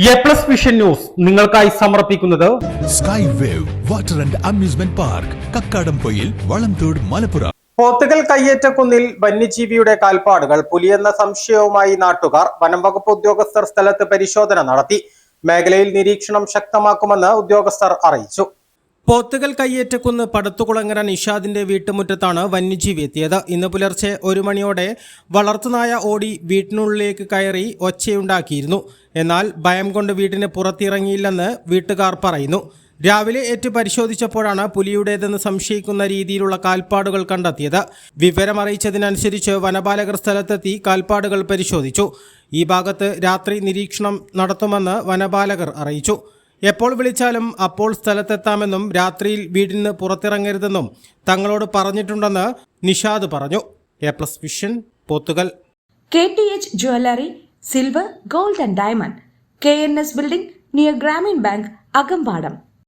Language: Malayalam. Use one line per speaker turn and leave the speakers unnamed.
എ പ്ലസ് വിഷൻ ന്യൂസ് നിങ്ങൾക്കായി സമർപ്പിക്കുന്നത്
sky wave water and amusement park Kakkadampoyil Valamthode Malappuram.
Pothukal കയ്യേറ്റക്കുന്നിൽ വന്യജീവിയുടെ കാൽപ്പാടുകൾ പുലിയെന്ന സംശയവുമായി നാട്ടുകാർ. വനം വകുപ്പ് ഉദ്യോഗസ്ഥർ സ്ഥലത്ത് പരിശോധന നടത്തി. മേഖലയിൽ നിരീക്ഷണം ശക്തമാക്കുമെന്ന് ഉദ്യോഗസ്ഥർ അറിയിച്ചു. പോത്തുകൽ കയ്യേറ്റക്കുന്ന് പടുത്തുകുളങ്ങര നിഷാദിന്റെ വീട്ടുമുറ്റത്താണ് വന്യജീവി എത്തിയത്. ഇന്ന് പുലർച്ചെ 1 മണിയോടെ വളർത്തുനായ ഓടി വീട്ടിനുള്ളിലേക്ക് കയറി ഒച്ചയുണ്ടാക്കിയിരുന്നു. എന്നാൽ ഭയം കൊണ്ട് വീട്ടിന് പുറത്തിറങ്ങിയില്ലെന്ന് വീട്ടുകാർ പറയുന്നു. രാവിലെ ഏറ്റ് പരിശോധിച്ചപ്പോഴാണ് പുലിയുടേതെന്ന് സംശയിക്കുന്ന രീതിയിലുള്ള കാൽപ്പാടുകൾ കണ്ടെത്തിയത്. വിവരമറിയിച്ചതിനനുസരിച്ച് വനപാലകർ സ്ഥലത്തെത്തി കാൽപ്പാടുകൾ പരിശോധിച്ചു. ഈ ഭാഗത്ത് രാത്രി നിരീക്ഷണം നടത്തുമെന്ന് വനപാലകർ അറിയിച്ചു. എപ്പോൾ വിളിച്ചാലും അപ്പോൾ സ്ഥലത്തെത്താമെന്നും രാത്രിയിൽ വീടിന് പുറത്തിറങ്ങരുതെന്നും തങ്ങളോട് പറഞ്ഞിട്ടുണ്ടെന്ന് നിഷാദ് പറഞ്ഞു. A plus vision Pothukal.
KTH Jewelry, Silver, Gold and Diamond, KNS Building near Grameen Bank, Agampadam.